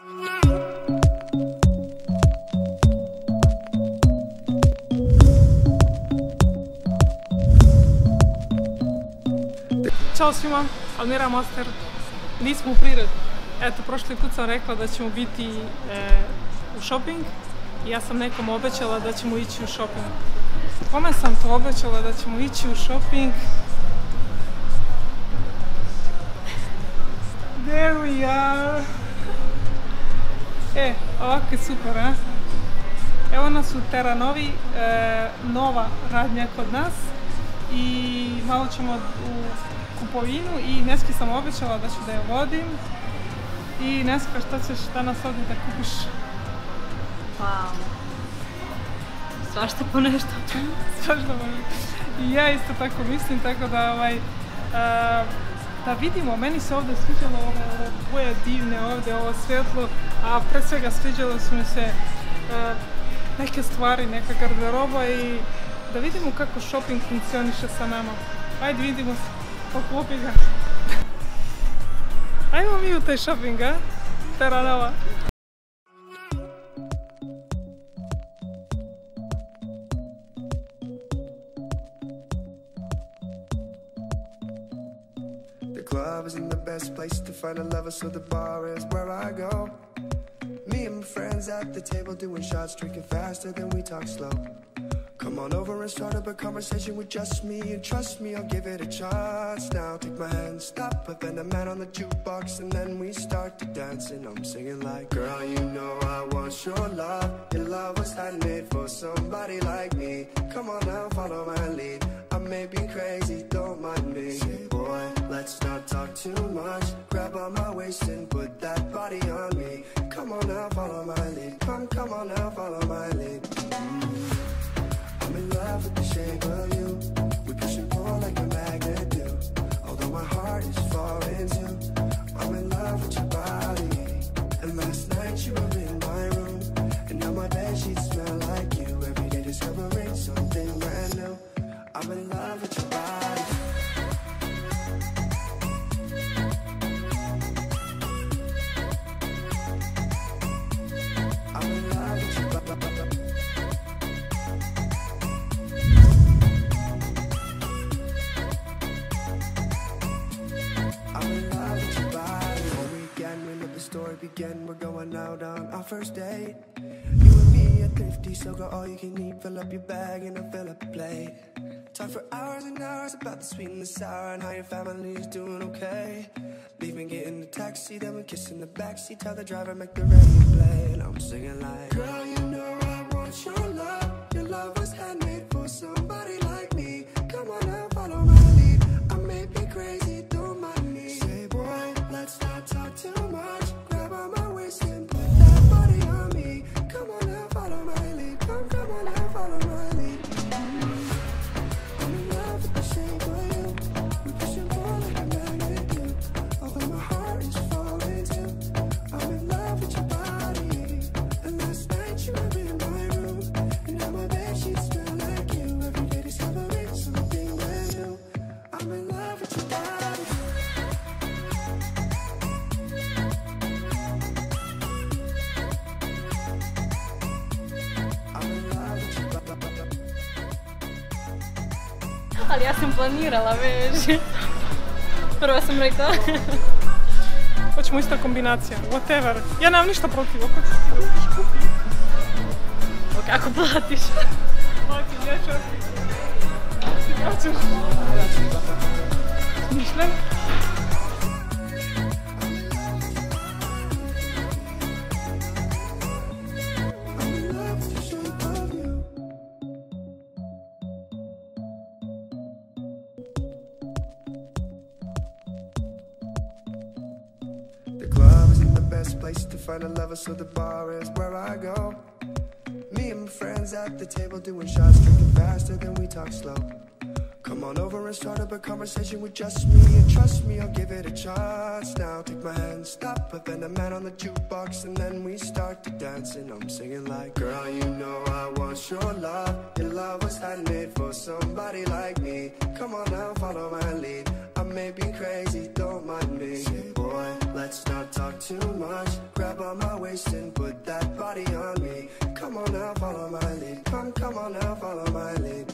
Ćao svima, Almira Master, nismo u prirodi. Eto, prošli put sam rekla da ćemo biti u shopping i ja sam nekom obećala da ćemo ići u shopping. Kome sam to obećala da ćemo ići u shopping? There we are! Ovako je super, a? Evo nas u Terranovi, nova radnja kod nas i malo ćemo u kupovinu i Neski sam obećala da ću da je vodim. I Neska, šta ćeš danas ovdje da kupiš? Pa... svašta po nešto. Svašta po nešto. I ja isto tako mislim, tako da da vidimo, meni se ovdje sviđalo ove boje divne ovdje, ovo svjetlo, a pre svega sviđalo su mi se neke stvari, neka garderoba i da vidimo kako shopping funkcioniše sa nama. Ajde vidimo se, poklopi ga. Ajmo mi u taj shopping, a? Terranova. The club isn't the best place to find a lover, so the bar is where I go. Me and my friends at the table doing shots, drinking faster than we talk slow. Come on over and start up a conversation with just me, and trust me, I'll give it a chance. Now take my hand, stop, put the man on the jukebox, and then we start to dance. And I'm singing like, girl, you know I want your love. Your love was handmade for somebody like me. Come on now, follow my lead. I may be crazy, don't mind me. Say, boy, let's not talk too much. Grab on my waist and put that body on me. Come on now, follow my lead. Come on now, follow my lead. I'm in love with the shape of you. We push and pull like a magnet do. Although my heart is falling too. I'm in love with your body. And last night you were in my room, and now my bed sheets smell like you. Every day discovering something brand new. I'm in love with your body. I'm in love with your body. I'm in love with your body. All weekend, we let the story begin. We're going out on our first date. You and me are thrifty, so go all you can eat. Fill up your bag and I'll fill up a plate. Talk for hours and hours about the sweet and the sour and how your family's doing okay. Leaving, get in the taxi, then we kiss in the backseat. Tell the driver, make the radio play. And I'm singing like, girl, you know I want your love. Your love was handmade for somebody like me. Come on now, follow my lead. I may be crazy, don't mind me. Say, boy, let's not talk too much. Grab on my waist and put that body on me. Come on now, follow my lead. Come on now, follow my lead. I'm in love with the shape of you. We push and pull like a magnet do. Although my heart is falling too. I'm in love with your body. And last night you were in my room, and now my bed sheets smell like you. Every day discovering something brand new. I'm in love with your body. I'm in love with your body. Ali ja sam planirala već. Prvo sam rekla. Hoćemo ista kombinacija, whatever. Ja nemam ništa protiv, ako ćeš ti dobiš kupi. Kako platiš? Platim, ja ću. Ti plaćaš. Mišljam. I'm in love with the shape of you. The club isn't the best place to find a lover, so the bar is where I go. Me and my friends at the table doing shots, drinking faster than we talk slow. Come on over and start up a conversation with just me. And trust me, I'll give it a chance. Now take my hand, stop, put the man on the jukebox, and then we start to dance. And I'm singing like, girl, you know I want your love. Your love was handmade for somebody like me. Come on now, follow my lead. I may be crazy, don't mind me. Say, boy, let's not talk too much. Grab on my waist and put that body on me. Come on now, follow my lead. Come on now, follow my lead.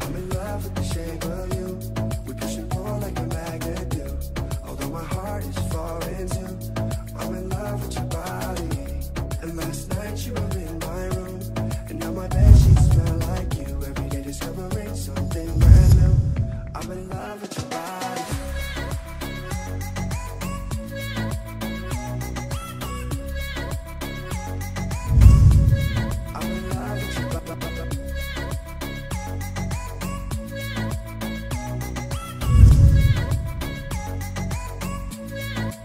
I'm in love with the shape of you. We push and pull like a magnet do. Although my heart is falling too. I'm in love with your body. And last night you were in my room, and now my bedsheets smell like you. Every day discovering something brand new. I'm in love with your body. I'm in love with your body.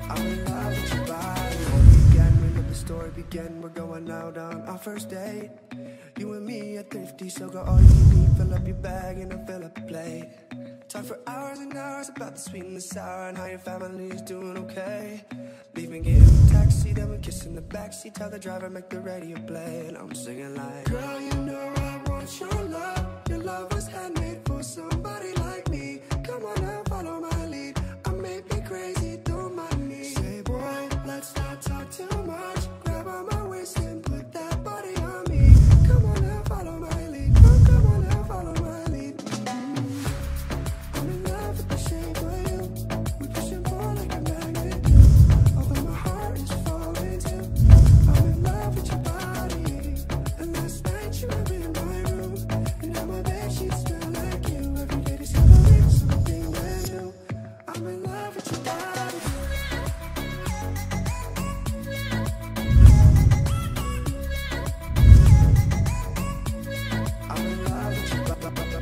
I'm in love with your body. All weekend, we let the story begin. We're going out on our first date. You and me are thrifty, so go all you need. Fill up your bag and I'll fill up the plate. Talk for hours and hours about the sweet and the sour and how your family's doing okay. Leaving, getting a taxi, then we kiss in the backseat. Tell the driver, make the radio play. And I'm singing like, girl, you know I want your love. Your love was handmade for somebody like me. Come on now, follow my lead. I may be crazy, don't mind me. Say, boy, let's not talk too much. Grab on my waist and put that body on me. Come on now, follow my lead. Come on now, follow my lead. I'm in love with the shape of you. We push and pull like a magnet do. Although my heart is falling too. I'm in love with your body. And last night you were in my room, and now my bedsheets smell like you. Every day discovering something brand new. I'm in love with your body. I'm in love with your body.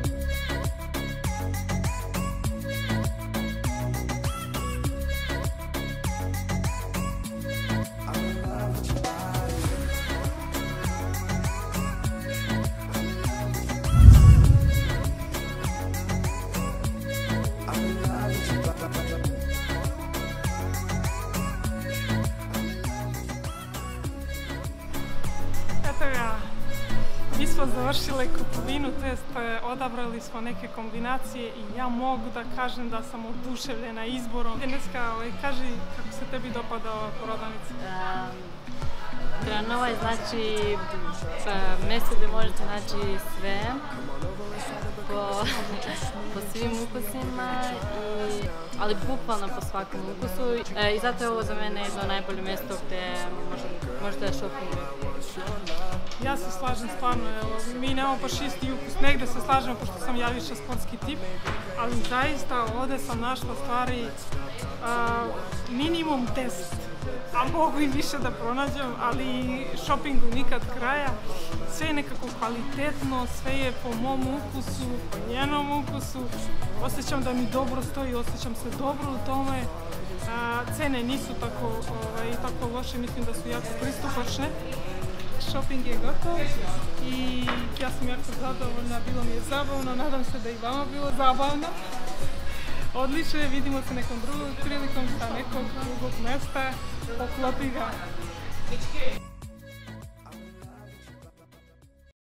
I'm in love with your body. I'm in love with your body. Eto ga, mi smo završile kupovinu, to jest odabrali smo neke kombinacije i ja mogu da kažem da sam oduševljena izborom. Eneska, kaži kako se tebi dopada ova prodavnica? Tranova je znači mjesto gdje možete naći sve po svim ukusima, ali bukvalno po svakom ukusu. I zato je ovo za mene jedno najbolje mjesto gdje možete da šopingujete. Ja se slažem stvarno, mi nemamo baš isti ukus, negdje se slažemo pošto sam ja više sportski tip, ali zaista ovdje sam našla stvari minimum 10, a mogu i više da pronađem, ali shoppingu nikad kraja. Sve je nekako kvalitetno, sve je po mom ukusu, po njenom ukusu, osjećam da mi dobro stoji, osjećam se dobro u tome. Cene nisu tako loše, mislim da su jako pristupačne. Shopping je gotov i ja sam jako zadovoljna, bilo mi je zabavno, nadam se da i vama bilo zabavno. Odlično je, vidimo se nekom drugom prilikom sa nekog drugog mjesta, poklopi ga.